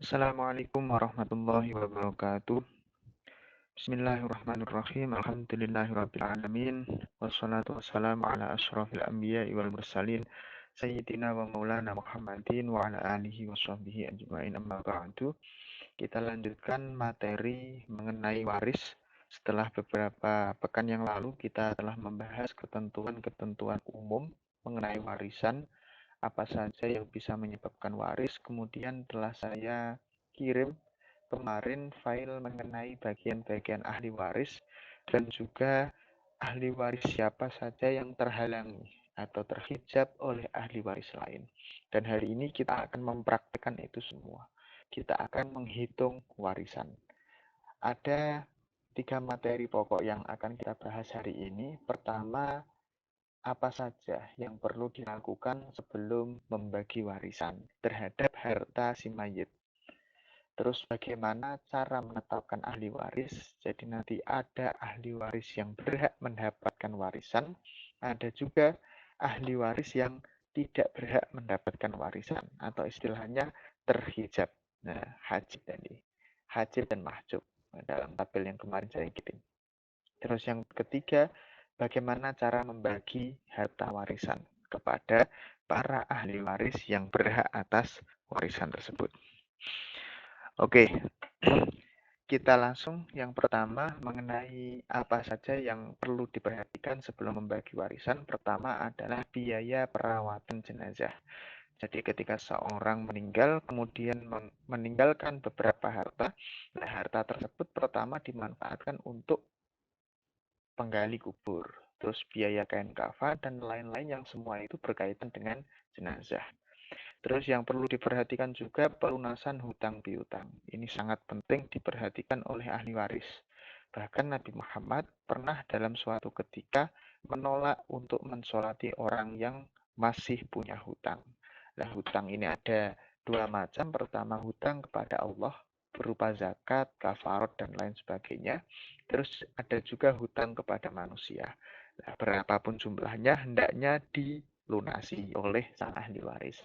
Assalamualaikum warahmatullahi wabarakatuh. Bismillahirrahmanirrahim. Alhamdulillahirrabbilalamin. Wassalatu wassalamu ala ashrafil anbiya'i wal mursalin. Sayyidina wa maulana Muhammadin wa ala alihi wa sahbihi ajma'in amma ba'du. Kita lanjutkan materi mengenai waris. Setelah beberapa pekan yang lalu kita telah membahas ketentuan-ketentuan umum mengenai warisan, apa saja yang bisa menyebabkan waris. Kemudian telah saya kirim kemarin file mengenai bagian-bagian ahli waris dan juga ahli waris siapa saja yang terhalangi atau terhijab oleh ahli waris lain. Dan hari ini kita akan mempraktikkan itu semua. Kita akan menghitung warisan. Ada 3 materi pokok yang akan kita bahas hari ini. Pertama, apa saja yang perlu dilakukan sebelum membagi warisan terhadap harta si mayit. Terus bagaimana cara menetapkan ahli waris? Jadi nanti ada ahli waris yang berhak mendapatkan warisan, ada juga ahli waris yang tidak berhak mendapatkan warisan atau istilahnya terhijab. Nah, hajib tadi. Hajib dan mahjub dalam tabel yang kemarin saya kirim. Terus yang ketiga, bagaimana cara membagi harta warisan kepada para ahli waris yang berhak atas warisan tersebut. Oke, kita langsung yang pertama mengenai apa saja yang perlu diperhatikan sebelum membagi warisan. Pertama adalah biaya perawatan jenazah. Jadi ketika seorang meninggal, kemudian meninggalkan beberapa harta, nah harta tersebut pertama dimanfaatkan untuk penggali kubur, terus biaya kain kafan, dan lain-lain yang semua itu berkaitan dengan jenazah. Terus yang perlu diperhatikan juga pelunasan hutang piutang. Ini sangat penting diperhatikan oleh ahli waris. Bahkan Nabi Muhammad pernah dalam suatu ketika menolak untuk mensolati orang yang masih punya hutang. Nah, hutang ini ada 2 macam. Pertama, hutang kepada Allah berupa zakat, kafarot, dan lain sebagainya. Terus ada juga hutang kepada manusia. Nah, berapapun jumlahnya hendaknya dilunasi oleh sang ahli waris.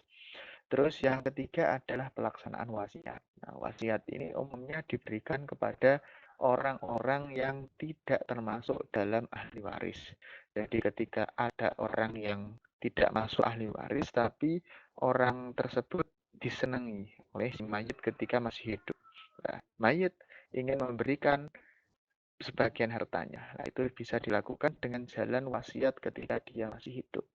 Terus yang ketiga adalah pelaksanaan wasiat. Nah, wasiat ini umumnya diberikan kepada orang-orang yang tidak termasuk dalam ahli waris. Jadi ketika ada orang yang tidak masuk ahli waris, tapi orang tersebut disenangi oleh si mayit ketika masih hidup. Nah, mayit ingin memberikan sebagian hartanya. Nah, itu bisa dilakukan dengan jalan wasiat ketika dia masih hidup.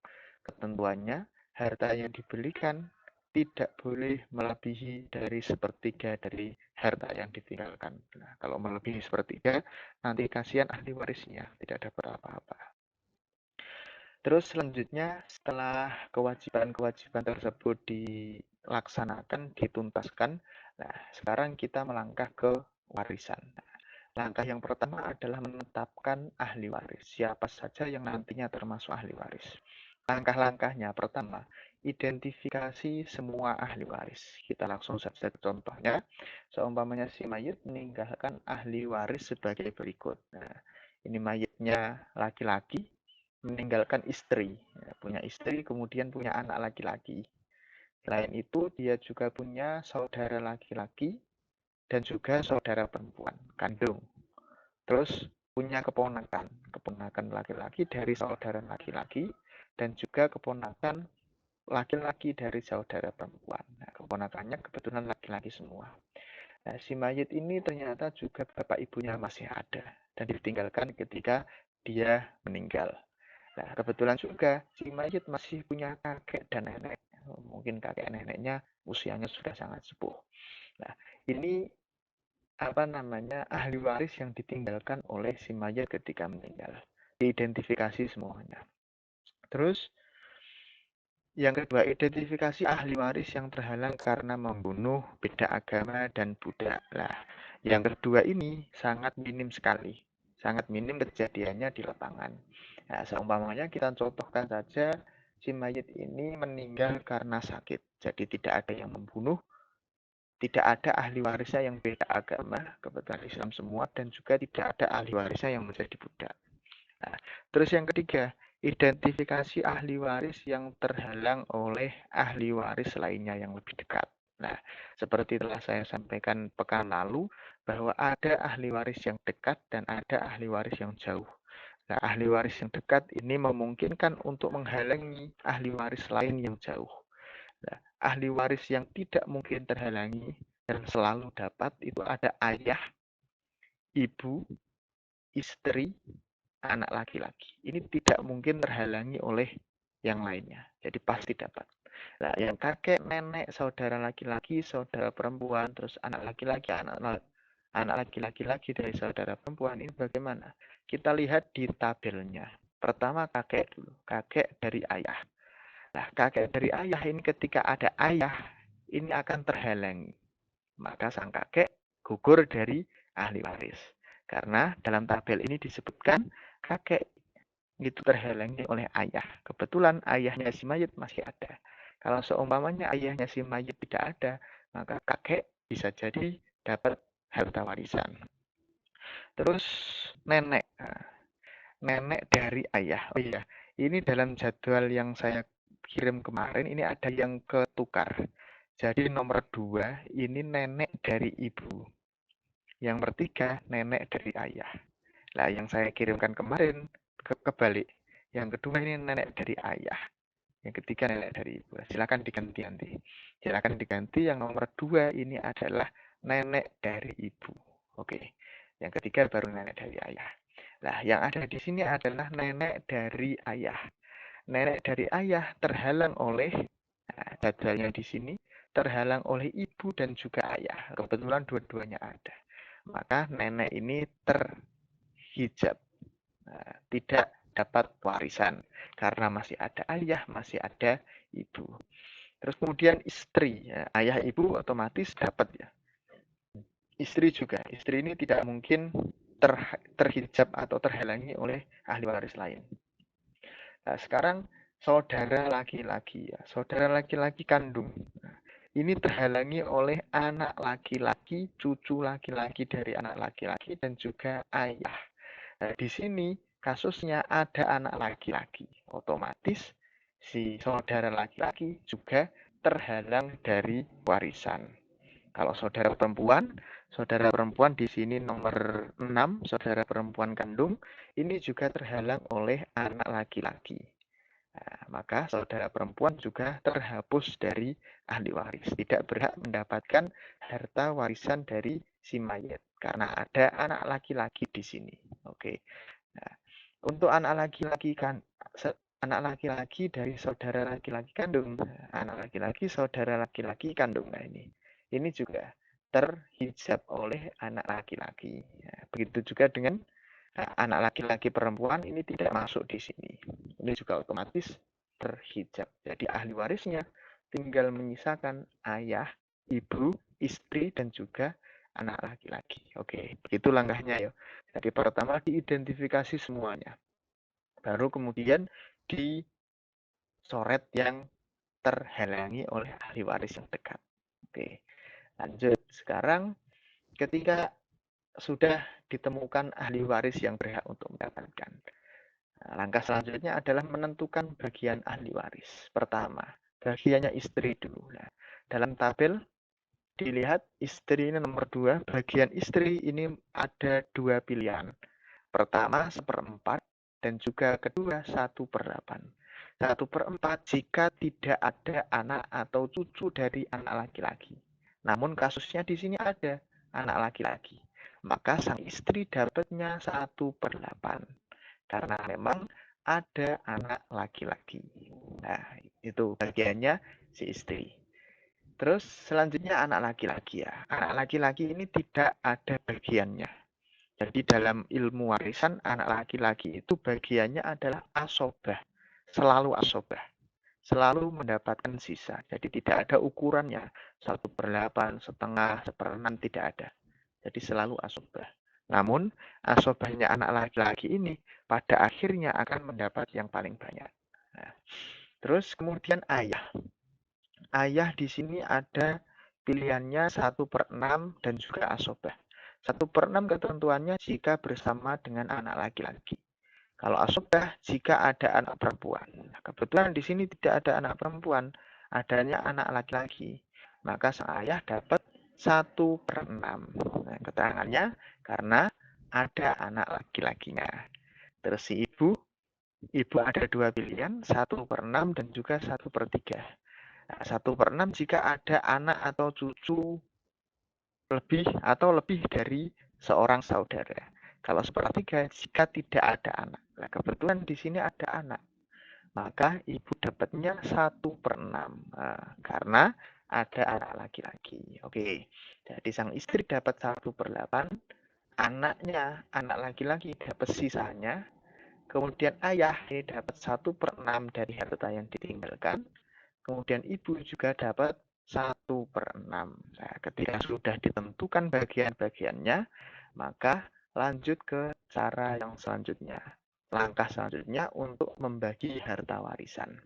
Ketentuannya, harta yang diberikan tidak boleh melebihi dari sepertiga dari harta yang ditinggalkan. Nah, kalau melebihi sepertiga, nanti kasihan ahli warisnya, tidak dapat apa-apa. Terus selanjutnya, setelah kewajiban-kewajiban tersebut dilaksanakan, dituntaskan, nah sekarang kita melangkah ke warisan. Langkah yang pertama adalah menetapkan ahli waris. Siapa saja yang nantinya termasuk ahli waris. Langkah-langkahnya pertama, identifikasi semua ahli waris. Kita langsung saja ke contohnya. Seumpamanya si mayit meninggalkan ahli waris sebagai berikut. Nah, ini mayitnya laki-laki, meninggalkan istri. Ya, punya istri, kemudian punya anak laki-laki. Selain itu, dia juga punya saudara laki-laki dan juga saudara perempuan, kandung. Terus punya keponakan laki-laki dari saudara laki-laki dan juga keponakan laki-laki dari saudara perempuan. Nah, keponakannya kebetulan laki-laki semua. Nah, si mayit ini ternyata juga bapak ibunya masih ada dan ditinggalkan ketika dia meninggal. Nah, kebetulan juga si mayit masih punya kakek dan nenek. Mungkin kakek neneknya usianya sudah sangat sepuh. Nah, ini apa namanya ahli waris yang ditinggalkan oleh si mayat ketika meninggal. Diidentifikasi semuanya. Terus yang kedua, identifikasi ahli waris yang terhalang karena membunuh, beda agama, dan budak. Nah, yang kedua ini sangat minim sekali. Sangat minim kejadiannya di lapangan. Nah, seumpamanya kita contohkan saja, si mayit ini meninggal karena sakit. Jadi tidak ada yang membunuh, tidak ada ahli warisnya yang beda agama, kebetulan Islam semua, dan juga tidak ada ahli warisnya yang menjadi budak. Nah, terus yang ketiga, identifikasi ahli waris yang terhalang oleh ahli waris lainnya yang lebih dekat. Nah, seperti telah saya sampaikan pekan lalu, bahwa ada ahli waris yang dekat dan ada ahli waris yang jauh. Nah, ahli waris yang dekat ini memungkinkan untuk menghalangi ahli waris lain yang jauh. Nah, ahli waris yang tidak mungkin terhalangi dan selalu dapat itu ada ayah, ibu, istri, anak laki-laki. Ini tidak mungkin terhalangi oleh yang lainnya. Jadi pasti dapat. Nah, yang kakek, nenek, saudara laki-laki, saudara perempuan, terus anak laki-laki, anak laki-laki lagi dari saudara perempuan ini bagaimana? Kita lihat di tabelnya. Pertama kakek dulu, kakek dari ayah. Nah, kakek dari ayah ini ketika ada ayah, ini akan terhalangi. Maka sang kakek gugur dari ahli waris. Karena dalam tabel ini disebutkan kakek itu terhalangi oleh ayah. Kebetulan ayahnya si mayit masih ada. Kalau seumpamanya ayahnya si mayit tidak ada, maka kakek bisa jadi dapat harta warisan. Terus nenek. Nah, nenek dari ayah. Oh iya, ini dalam jadwal yang saya kirim kemarin, ini ada yang ketukar. Jadi nomor 2 ini nenek dari ibu. Yang bertiga nenek dari ayah. Nah, yang saya kirimkan kemarin kebalik. Yang kedua ini nenek dari ayah. Yang ketiga nenek dari ibu. Silakan diganti nanti. Silakan diganti. Yang nomor 2 ini adalah nenek dari ibu. Oke. Yang ketiga baru nenek dari ayah. Nah, yang ada di sini adalah nenek dari ayah. Nenek dari ayah terhalang oleh, nah, jadwalnya di sini, terhalang oleh ibu dan juga ayah. Kebetulan dua-duanya ada. Maka nenek ini terhijab. Nah, tidak dapat warisan. Karena masih ada ayah, masih ada ibu. Terus kemudian istri. Ya, ayah ibu otomatis dapat ya. Istri juga. Istri ini tidak mungkin terhijab atau terhalangi oleh ahli waris lain. Nah, sekarang saudara laki-laki ya, saudara laki-laki kandung. Nah, ini terhalangi oleh anak laki-laki, cucu laki-laki dari anak laki-laki dan juga ayah. Nah, di sini kasusnya ada anak laki-laki. Otomatis si saudara laki-laki juga terhalang dari warisan. Kalau saudara perempuan di sini nomor 6, saudara perempuan kandung, ini juga terhalang oleh anak laki-laki. Nah, maka saudara perempuan juga terhapus dari ahli waris, tidak berhak mendapatkan harta warisan dari si mayat karena ada anak laki-laki di sini. Oke. Nah, untuk anak laki-laki kan anak laki-laki dari saudara laki-laki kandung, anak laki-laki saudara laki-laki kandung. Nah, ini juga terhijab oleh anak laki-laki. Ya, begitu juga dengan anak laki-laki perempuan ini tidak masuk di sini. Ini juga otomatis terhijab. Jadi ahli warisnya tinggal menyisakan ayah, ibu, istri, dan juga anak laki-laki. Oke, begitu langkahnya ya. Jadi pertama diidentifikasi semuanya. Baru kemudian dicoret yang terhalangi oleh ahli waris yang dekat. Oke, lanjut. Sekarang ketika sudah ditemukan ahli waris yang berhak untuk mendapatkan, langkah selanjutnya adalah menentukan bagian ahli waris. Pertama, bagiannya istri dulu. Nah, dalam tabel dilihat istri ini nomor 2, bagian istri ini ada 2 pilihan. Pertama 1/4 dan juga kedua 1/8. 1/4 jika tidak ada anak atau cucu dari anak laki-laki. Namun kasusnya di sini ada anak laki-laki. Maka sang istri dapatnya 1/8 karena memang ada anak laki-laki. Nah, itu bagiannya si istri. Terus selanjutnya anak laki-laki ya. Anak laki-laki ini tidak ada bagiannya. Jadi dalam ilmu warisan anak laki-laki itu bagiannya adalah asobah. Selalu asobah. Selalu mendapatkan sisa. Jadi tidak ada ukurannya. 1/8, setengah, 1/6 tidak ada. Jadi selalu asobah. Namun asobahnya anak laki-laki ini pada akhirnya akan mendapat yang paling banyak. Nah, terus kemudian ayah. Ayah di sini ada pilihannya 1/6 dan juga asobah. 1/6 ketentuannya jika bersama dengan anak laki-laki. Kalau asobah jika ada anak perempuan. Kebetulan di sini tidak ada anak perempuan, adanya anak laki-laki. maka sang ayah dapat 1/6. Nah, keterangannya karena ada anak laki-lakinya. Terus si ibu ada 2 pilihan, 1/6 dan juga 1/3. Nah, 1/6 jika ada anak atau cucu lebih dari seorang saudara. Kalau 1/3 jika tidak ada anak. Nah, kebetulan di sini ada anak, maka ibu dapatnya 1/6 karena ada anak laki-laki. Oke, jadi sang istri dapat 1/8, anak laki-laki dapat sisanya, kemudian ayah ini dapat 1/6 dari harta yang ditinggalkan, kemudian ibu juga dapat 1/6. Nah, ketika sudah ditentukan bagian-bagiannya, maka lanjut ke cara yang selanjutnya. Langkah selanjutnya untuk membagi harta warisan.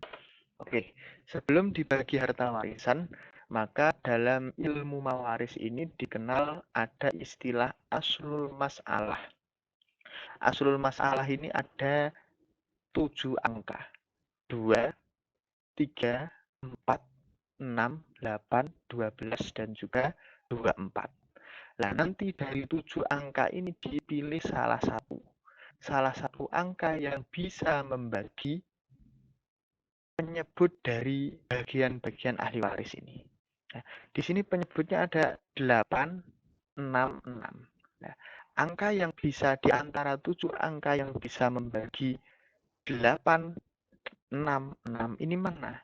Oke, sebelum dibagi harta warisan, maka dalam ilmu mawaris ini dikenal ada istilah aslul mas'alah. Aslul mas'alah ini ada 7 angka. 2, 3, 4, 6, 8, 12, dan juga 24. Nah, nanti dari 7 angka ini dipilih salah satu. Salah satu angka yang bisa membagi penyebut dari bagian-bagian ahli waris ini. Nah, di sini penyebutnya ada 8, 6, 6. Nah, angka yang bisa di antara 7 angka yang bisa membagi 8, 6, 6 ini mana?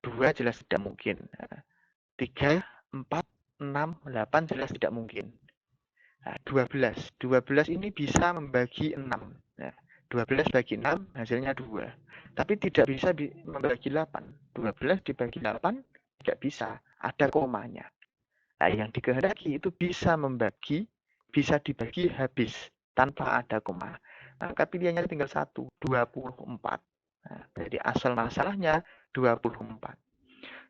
2 jelas tidak mungkin. 3, 4, 6, 8 jelas tidak mungkin. Nah, 12. 12 ini bisa membagi 6. Nah, 12 bagi 6 hasilnya 2. Tapi tidak bisa membagi 8. 12 dibagi 8 tidak bisa. Ada komanya. Nah, yang dikehendaki itu bisa dibagi habis tanpa ada koma. Maka pilihannya tinggal 1, 24. Nah, jadi asal masalahnya 24.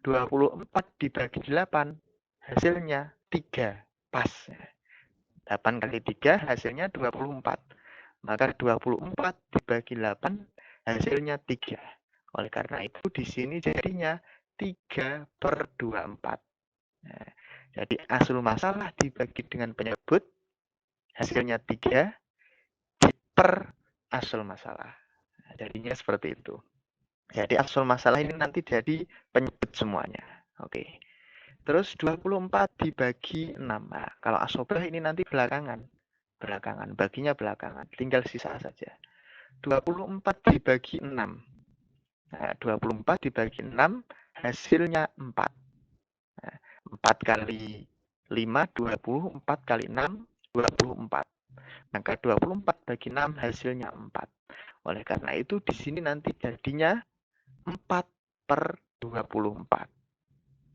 24 dibagi 8 hasilnya 3. Pas. 8 kali 3 hasilnya 24. Maka 24 dibagi 8 hasilnya 3. Oleh karena itu di sini jadinya 3/24. Nah, jadi asal masalah dibagi dengan penyebut hasilnya 3 per asal masalah. Nah, jadinya seperti itu. Jadi asal masalah ini nanti jadi penyebut semuanya. Oke. Terus 24 dibagi 6. Nah, kalau asobah ini nanti belakangan. Baginya belakangan. Tinggal sisa saja. 24 dibagi 6. Nah, 24 dibagi 6 hasilnya 4. Nah, 4 kali 5, 20. 4 kali 6, 24. Maka 24 bagi 6 hasilnya 4. Oleh karena itu di sini nanti jadinya 4/24.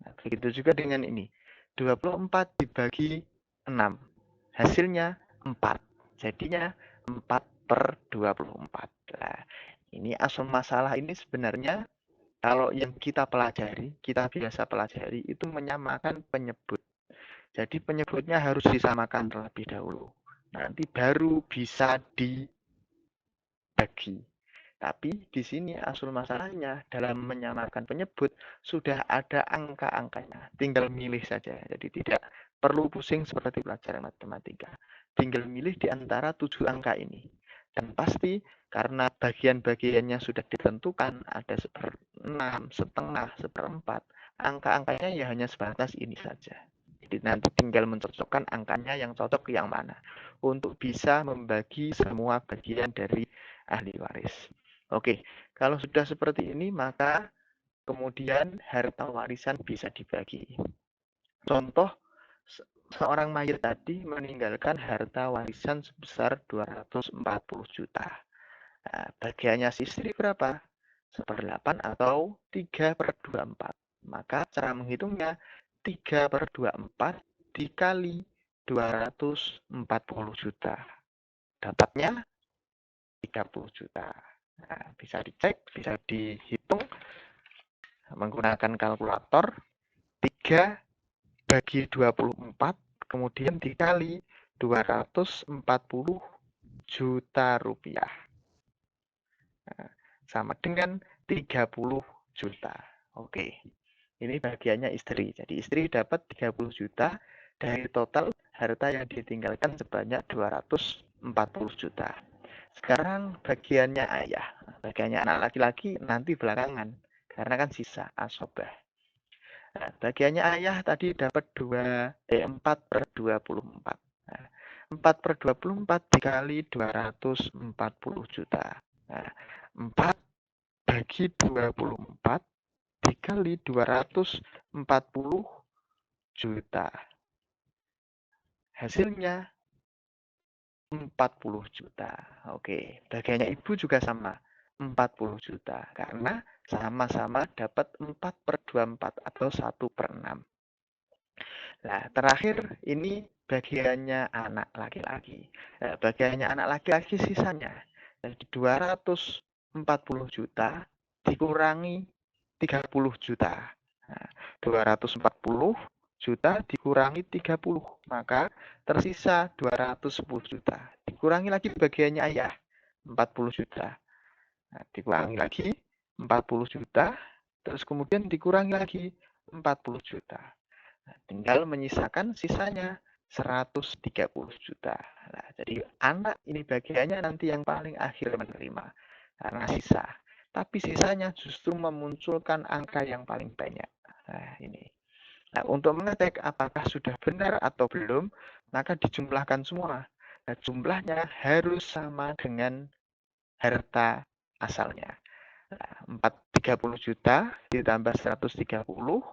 Nah, begitu juga dengan ini. 24 dibagi 6. Hasilnya 4. Jadinya 4/24. Nah, ini asal masalah ini sebenarnya kalau yang kita biasa pelajari itu menyamakan penyebut. Jadi penyebutnya harus disamakan terlebih dahulu. Nanti baru bisa dibagi. Tapi di sini asal masalahnya dalam menyamakan penyebut sudah ada angka-angkanya. Tinggal milih saja. Jadi tidak perlu pusing seperti pelajaran matematika. Tinggal milih di antara 7 angka ini. Dan pasti karena bagian-bagiannya sudah ditentukan, ada 1/6, setengah, 1/4, angka-angkanya ya hanya sebatas ini saja. Jadi nanti tinggal mencocokkan angkanya yang cocok yang mana untuk bisa membagi semua bagian dari ahli waris. Oke, kalau sudah seperti ini maka kemudian harta warisan bisa dibagi. Contoh, seorang mayit tadi meninggalkan harta warisan sebesar 240 juta. Nah, bagiannya si istri berapa? 1/8 atau 3/24. Maka cara menghitungnya 3/24 dikali 240 juta. Dapatnya 30 juta. Nah, bisa dicek, bisa dihitung menggunakan kalkulator. 3 bagi 24, kemudian dikali 240 juta rupiah. Nah, sama dengan 30 juta. Oke. Ini bagiannya istri. Jadi istri dapat 30 juta dari total harta yang ditinggalkan sebanyak 240 juta. Sekarang bagiannya ayah. Bagiannya anak laki-laki nanti belakangan. Karena kan sisa asobah. Nah, bagiannya ayah tadi dapat 4 per 24. Nah, 4 per 24 dikali 240 juta. Nah, 4 bagi 24 dikali 240 juta. Hasilnya 40 juta. Oke, bagiannya ibu juga sama. 40 juta. Karena sama-sama dapat 4 per 24 atau 1 per 6. Nah, terakhir ini bagiannya anak laki-laki. Nah, bagiannya anak laki-laki sisanya. Jadi 240 juta dikurangi 30 juta. Nah, 240 juta dikurangi 30, maka tersisa 210 juta. Dikurangi lagi bagiannya ayah, 40 juta. Nah, dikurangi lagi 40 juta, terus kemudian dikurangi lagi 40 juta. Nah, tinggal menyisakan sisanya 130 juta. Nah, jadi anak ini bagiannya nanti yang paling akhir menerima karena sisa. Tapi sisanya justru memunculkan angka yang paling banyak. Nah, ini. Nah, untuk mengecek apakah sudah benar atau belum, maka dijumlahkan semua. Nah, jumlahnya harus sama dengan harta asalnya. Nah, 30 juta ditambah 130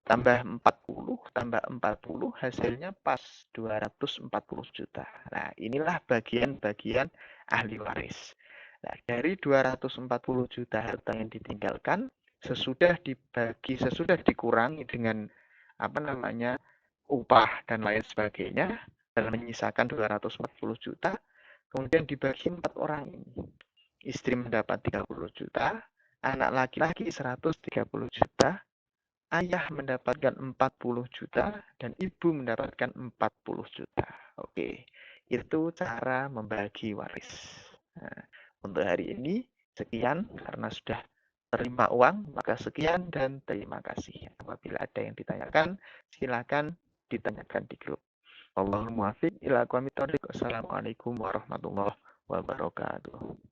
tambah 40 tambah 40 hasilnya pas 240 juta. Nah, inilah bagian-bagian ahli waris. Nah, dari 240 juta harta yang ditinggalkan sesudah dikurangi dengan upah dan lain sebagainya dan menyisakan 240 juta, kemudian dibagi 4 orang ini. Istri mendapat 30 juta, anak laki-laki 130 juta, ayah mendapatkan 40 juta dan ibu mendapatkan 40 juta. Oke, itu cara membagi waris. Nah, untuk hari ini sekian karena sudah terima uang, maka sekian dan terima kasih. Apabila ada yang ditanyakan, silakan ditanyakan di grup. Allahumma muwaffiq ila aqwamit thoriq. Assalamualaikum warahmatullahi wabarakatuh.